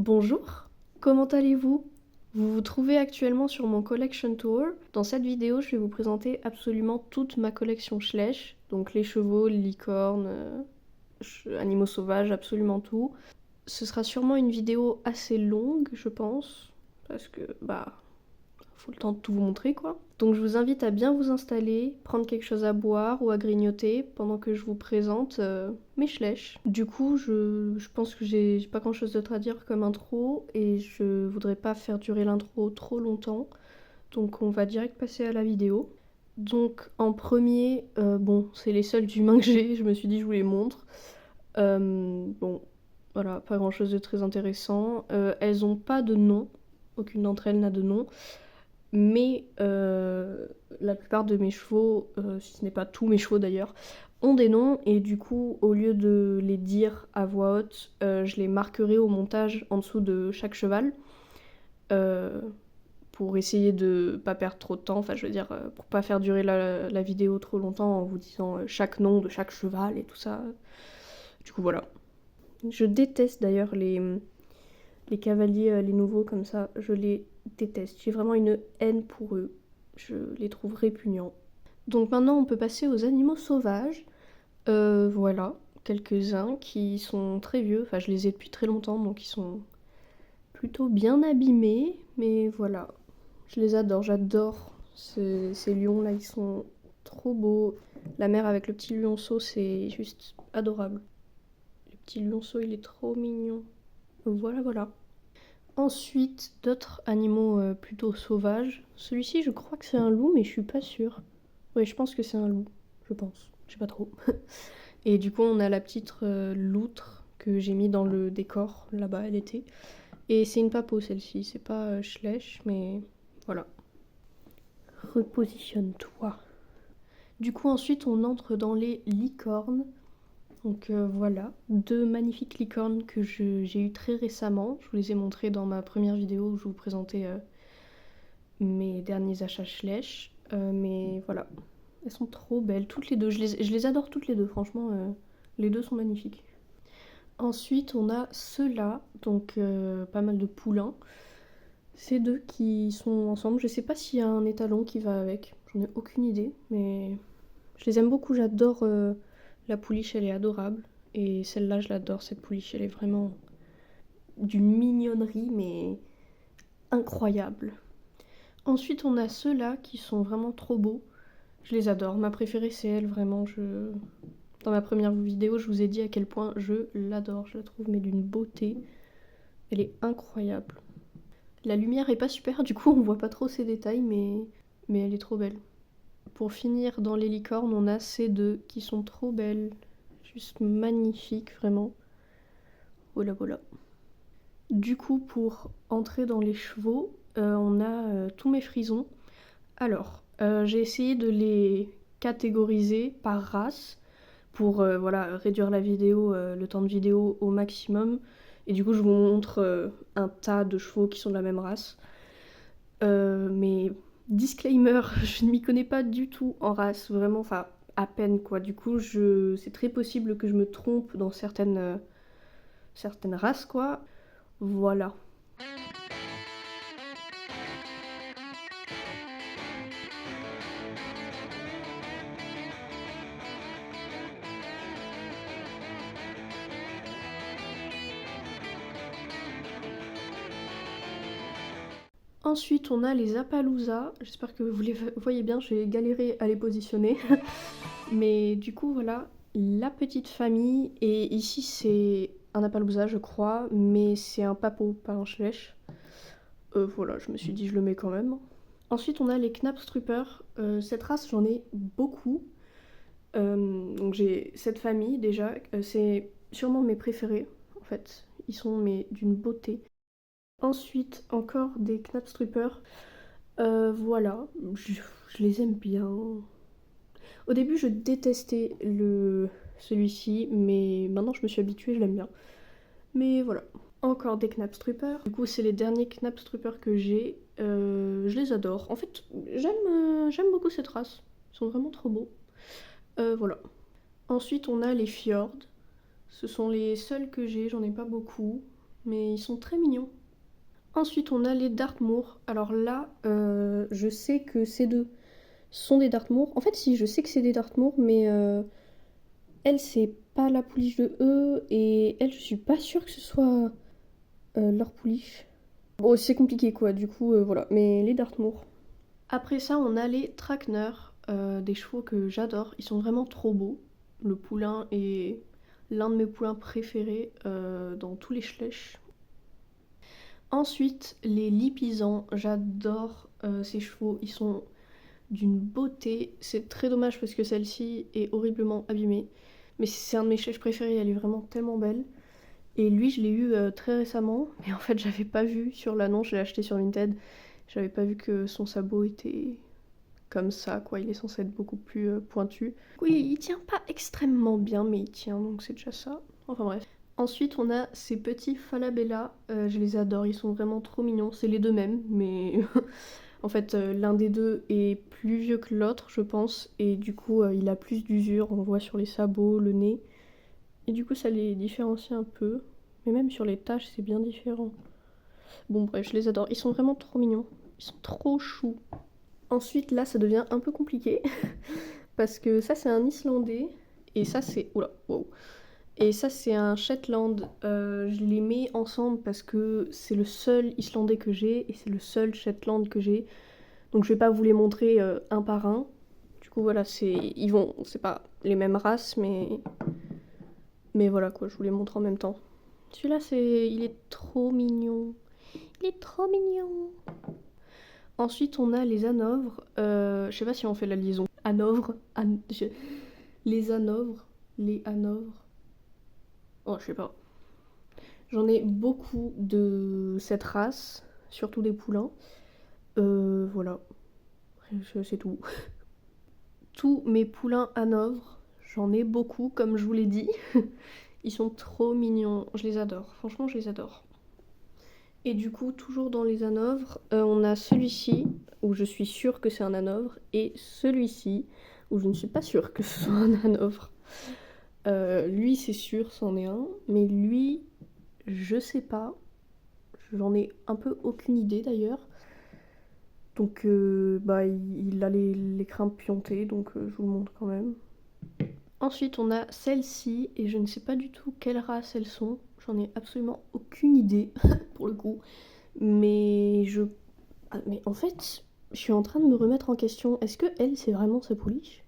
Bonjour, comment allez-vous? Vous vous trouvez actuellement sur mon collection tour. Dans cette vidéo, je vais vous présenter absolument toute ma collection Schleich, donc les chevaux, les licornes, animaux sauvages, absolument tout. Ce sera sûrement une vidéo assez longue, je pense, parce que faut le temps de tout vous montrer quoi. Donc je vous invite à bien vous installer, prendre quelque chose à boire ou à grignoter pendant que je vous présente mes Schleich. Du coup, je pense que j'ai pas grand chose d'autre à dire comme intro et je voudrais pas faire durer l'intro trop longtemps. Donc on va direct passer à la vidéo. Donc en premier, bon, c'est les seuls humains que j'ai, je me suis dit je vous les montre. Bon, voilà, pas grand chose de très intéressant. Elles ont pas de nom, aucune d'entre elles n'a de nom. Mais la plupart de mes chevaux, si ce n'est pas tous mes chevaux d'ailleurs, ont des noms et du coup, au lieu de les dire à voix haute, je les marquerai au montage en dessous de chaque cheval euh, pour essayer de pas perdre trop de temps, enfin je veux dire, pour pas faire durer la vidéo trop longtemps en vous disant chaque nom de chaque cheval et tout ça. Du coup, voilà. Je déteste d'ailleurs les cavaliers, les nouveaux comme ça, je les déteste. J'ai vraiment une haine pour eux. Je les trouve répugnants. Donc maintenant, on peut passer aux animaux sauvages. Voilà, quelques-uns qui sont très vieux. Enfin, je les ai depuis très longtemps, donc ils sont plutôt bien abîmés. Mais voilà, je les adore. J'adore ces lions-là. Ils sont trop beaux. La mère avec le petit lionceau, c'est juste adorable. Le petit lionceau, il est trop mignon. Voilà, voilà. Ensuite, d'autres animaux plutôt sauvages. Celui-ci, je crois que c'est un loup, mais je suis pas sûre. Oui, je pense que c'est un loup. Je pense. Je sais pas trop. Et du coup, on a la petite loutre que j'ai mis dans le décor. Là-bas, elle était. Et c'est une papo, celle-ci. C'est pas Schleich, mais voilà. Repositionne-toi. Du coup, ensuite, on entre dans les licornes. Donc voilà, deux magnifiques licornes que j'ai eues très récemment. Je vous les ai montrées dans ma première vidéo où je vous présentais mes derniers achats Schleich. Mais voilà, elles sont trop belles, toutes les deux. Je les adore toutes les deux, franchement, les deux sont magnifiques. Ensuite, on a ceux-là, donc pas mal de poulains. Ces deux qui sont ensemble. Je sais pas s'il y a un étalon qui va avec, j'en ai aucune idée, mais je les aime beaucoup. J'adore la pouliche, elle est adorable. Et celle-là, je l'adore, cette pouliche, elle est vraiment d'une mignonnerie, mais incroyable. Ensuite, on a ceux-là qui sont vraiment trop beaux. Je les adore. Ma préférée, c'est elle, vraiment. Dans ma première vidéo, je vous ai dit à quel point je l'adore. Je la trouve, mais d'une beauté. Elle est incroyable. La lumière est pas super, du coup, on voit pas trop ses détails, mais elle est trop belle. Pour finir, dans les licornes, on a ces deux qui sont trop belles. Juste magnifiques, vraiment. Voilà, voilà. Du coup, pour entrer dans les chevaux, on a tous mes frisons. Alors, j'ai essayé de les catégoriser par race pour voilà, réduire la vidéo, le temps de vidéo au maximum. Et du coup, je vous montre un tas de chevaux qui sont de la même race. Mais disclaimer, je ne m'y connais pas du tout en race, vraiment, enfin, à peine quoi. Du coup, c'est très possible que je me trompe dans certaines races quoi. Voilà. Ensuite, on a les Appaloosas. J'espère que vous les voyez bien, j'ai galéré à les positionner. Mais du coup, voilà, la petite famille. Et ici, c'est un Appaloosa, je crois, mais c'est un papo, pas un Schleich. Voilà, je me suis dit, je le mets quand même. Ensuite, on a les Knapstrupper. Cette race, j'en ai beaucoup. Donc j'ai cette famille déjà. C'est sûrement mes préférés, en fait. Ils sont mais d'une beauté. Ensuite, encore des Knapstrupper. Voilà, je les aime bien. Au début, je détestais celui-ci, mais maintenant je me suis habituée, je l'aime bien. Mais voilà. Encore des Knapstrupper. Du coup, c'est les derniers Knapstrupper que j'ai. Je les adore. En fait, j'aime beaucoup cette race. Ils sont vraiment trop beaux. Voilà. Ensuite, on a les Fjord. Ce sont les seuls que j'ai, j'en ai pas beaucoup. mais ils sont très mignons. Ensuite, on a les Dartmoor. Alors là, je sais que ces deux sont des Dartmoor. En fait, si, je sais que c'est des Dartmoor, mais elle, c'est pas la pouliche de eux, et elle, je suis pas sûre que ce soit leur pouliche. Bon, c'est compliqué, quoi, du coup, voilà. Mais les Dartmoor. Après ça, on a les Trakner, des chevaux que j'adore. Ils sont vraiment trop beaux. Le poulain est l'un de mes poulains préférés dans tous les Schleich. Ensuite, les Lipizzans, j'adore ces chevaux, ils sont d'une beauté. C'est très dommage parce que celle-ci est horriblement abîmée, mais c'est un de mes Schleich préférés, elle est vraiment tellement belle. Et lui, je l'ai eu très récemment, mais en fait, j'avais pas vu sur l'annonce, je l'ai acheté sur Vinted, j'avais pas vu que son sabot était comme ça, quoi. Il est censé être beaucoup plus pointu. Oui, il tient pas extrêmement bien, mais il tient, donc c'est déjà ça. Enfin bref. Ensuite, on a ces petits Falabella. Je les adore, ils sont vraiment trop mignons. C'est les deux mêmes, mais en fait, l'un des deux est plus vieux que l'autre, je pense. Et du coup, il a plus d'usure. On voit sur les sabots, le nez. Et du coup, ça les différencie un peu. Mais même sur les taches, c'est bien différent. Bon, bref, je les adore. Ils sont vraiment trop mignons. Ils sont trop choux. Ensuite, là, ça devient un peu compliqué. Parce que ça, c'est un Islandais. Et ça, c'est... Oula, wow. Et ça, c'est un Shetland. Je les mets ensemble parce que c'est le seul Islandais que j'ai et c'est le seul Shetland que j'ai. Donc je vais pas vous les montrer un par un. Du coup, voilà, c'est pas les mêmes races, mais voilà quoi, je vous les montre en même temps. Celui-là, il est trop mignon. Il est trop mignon. Ensuite, on a les Hanovres. Je sais pas si on fait la liaison. Hanovre, les Hanovres, les Hanovres. Oh, je sais pas. J'en ai beaucoup de cette race, surtout des poulains. Voilà, c'est tout. Tous mes poulains Hanovre, j'en ai beaucoup, comme je vous l'ai dit. Ils sont trop mignons, je les adore. Franchement, je les adore. Et du coup, toujours dans les Hanovre, on a celui-ci, où je suis sûre que c'est un Hanovre, et celui-ci, où je ne suis pas sûre que ce soit un Hanovre. Lui, c'est sûr, c'en est un, mais lui, je sais pas. J'en ai un peu aucune idée d'ailleurs. Donc, bah, il a les crins piantés, donc je vous le montre quand même. Ensuite, on a celle-ci, et je ne sais pas du tout quelle race elles sont. J'en ai absolument aucune idée, pour le coup. Mais mais en fait, je suis en train de me remettre en question. Est-ce que elle, c'est vraiment sa pouliche?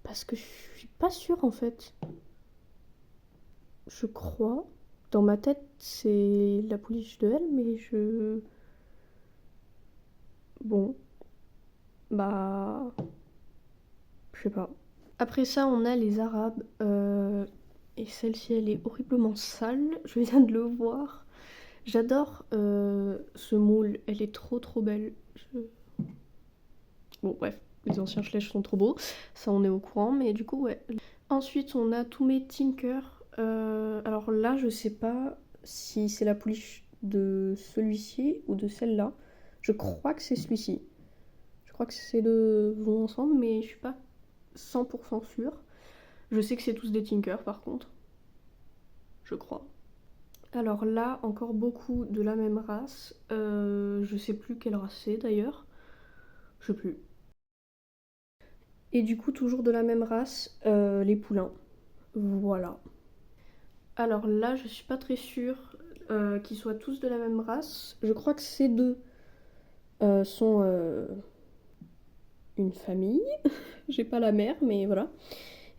Parce que je suis pas sûre, en fait. Je crois. Dans ma tête, c'est la pouliche de elle, mais je... Bon, bah... Je sais pas. Après ça, on a les Arabes. Et celle-ci, elle est horriblement sale. Je viens de le voir. J'adore ce moule. Elle est trop trop belle. Bon, bref. Les anciens Schleich sont trop beaux. Ça, on est au courant. Mais du coup, ouais. Ensuite, on a tous mes Tinker. Alors là, je sais pas si c'est la pouliche de celui-ci ou de celle-là. Je crois que c'est celui-ci. Je crois que ces deux vont ensemble, mais je suis pas 100% sûre. Je sais que c'est tous des Tinker par contre. Je crois. Alors là, encore beaucoup de la même race. Je sais plus quelle race c'est d'ailleurs. Je sais plus. Et du coup, toujours de la même race, les poulains. Voilà. Alors là, je suis pas très sûre qu'ils soient tous de la même race. Je crois que ces deux sont une famille. J'ai pas la mère, mais voilà.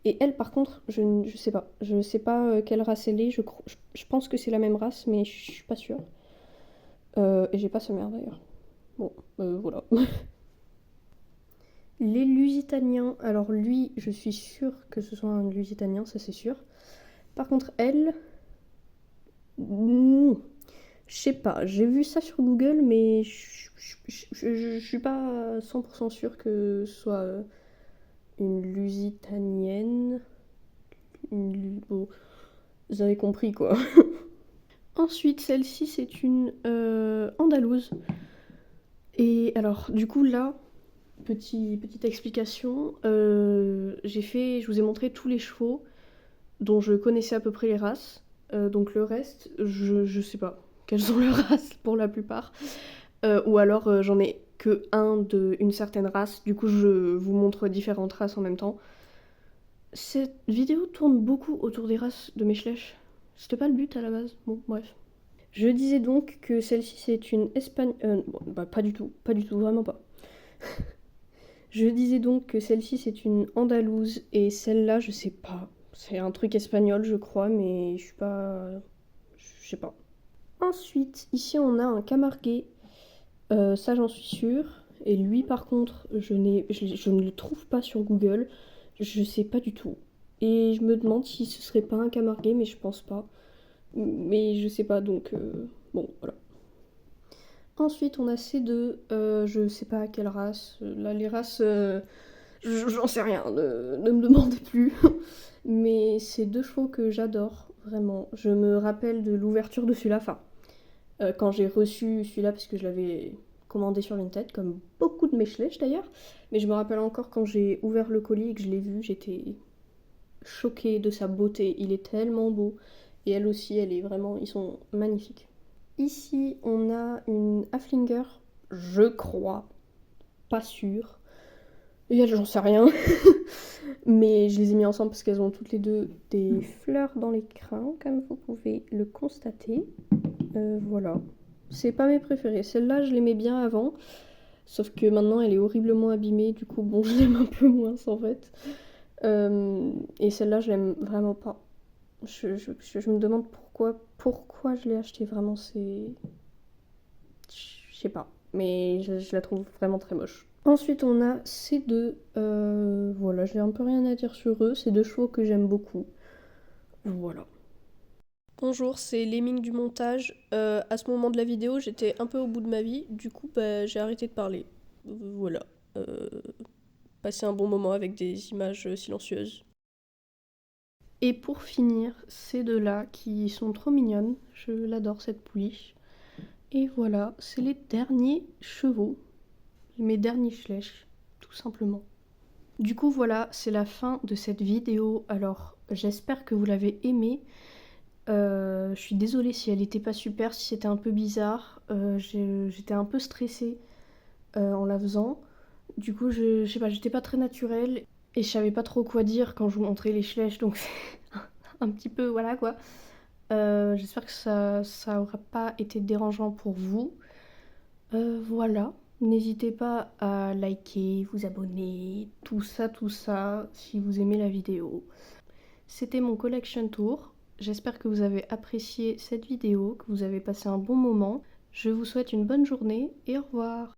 Et elle, par contre, je sais pas. Je sais pas quelle race elle est. Je pense que c'est la même race, mais je suis pas sûre. Et j'ai pas sa mère d'ailleurs. Bon, voilà. Les Lusitaniens. Alors lui, je suis sûre que ce soit un Lusitanien, ça c'est sûr. Par contre, elle... Je sais pas. J'ai vu ça sur Google, mais je suis pas 100% sûre que ce soit une Lusitanienne. Bon, vous avez compris quoi. Ensuite, celle-ci, c'est une Andalouse. Et alors, du coup, là, petite explication, je vous ai montré tous les chevaux dont je connaissais à peu près les races. Donc le reste, je sais pas quelles sont leurs races pour la plupart. Ou alors j'en ai que un d'une certaine race, du coup je vous montre différentes races en même temps. Cette vidéo tourne beaucoup autour des races de mes Schleich. C'était pas le but à la base, bon bref. Je disais donc que celle-ci c'est une espagnole... bon, bah pas du tout, vraiment pas. Je disais donc que celle-ci c'est une andalouse et celle-là je sais pas. C'est un truc espagnol je crois mais je suis pas... Je sais pas. Ensuite, ici on a un camarguais, ça j'en suis sûre. Et lui par contre, je ne le trouve pas sur Google. Je sais pas du tout. Et je me demande si ce serait pas un camarguais, mais je pense pas. Mais je sais pas donc bon voilà. Ensuite on a ces deux, je sais pas quelle race. Là les races, j'en sais rien, ne me demandez plus. Mais c'est deux chevaux que j'adore, vraiment. Je me rappelle de l'ouverture de celui-là, enfin quand j'ai reçu celui-là, parce que je l'avais commandé sur Vinted, comme beaucoup de mes Schleich d'ailleurs. Mais je me rappelle encore quand j'ai ouvert le colis et que je l'ai vu, j'étais choquée de sa beauté. Il est tellement beau. Et elle aussi, elle est vraiment... Ils sont magnifiques. Ici, on a une Haflinger, je crois, pas sûre. Et elle, j'en sais rien. Mais je les ai mis ensemble parce qu'elles ont toutes les deux des fleurs dans les crins, comme vous pouvez le constater. Voilà. C'est pas mes préférées. Celle-là, je l'aimais bien avant. Sauf que maintenant, elle est horriblement abîmée. Du coup, bon, je l'aime un peu moins, en fait. Et celle-là, je l'aime vraiment pas. Je me demande pourquoi je l'ai acheté. Vraiment, c'est... Je sais pas. Mais je la trouve vraiment très moche. Ensuite, on a ces deux. Voilà, j'ai un peu rien à dire sur eux. C'est deux chevaux que j'aime beaucoup. Voilà. Bonjour, c'est Lemming du montage. À ce moment de la vidéo, j'étais un peu au bout de ma vie, du coup, bah, j'ai arrêté de parler. Voilà. Euh, Passer un bon moment avec des images silencieuses. Et pour finir, ces deux-là qui sont trop mignonnes. Je l'adore cette pouliche. Et voilà, c'est les derniers chevaux. Mes derniers Schleich, tout simplement. Du coup, voilà, c'est la fin de cette vidéo. Alors, j'espère que vous l'avez aimée. Je suis désolée si elle était pas super, si c'était un peu bizarre. J'étais un peu stressée en la faisant. Du coup, je sais pas, j'étais pas très naturelle et je savais pas trop quoi dire quand je vous montrais les Schleich, donc c'est un petit peu voilà quoi. J'espère que ça aura pas été dérangeant pour vous. Voilà. N'hésitez pas à liker, vous abonner, tout ça, si vous aimez la vidéo. C'était mon collection tour. J'espère que vous avez apprécié cette vidéo, que vous avez passé un bon moment. Je vous souhaite une bonne journée et au revoir.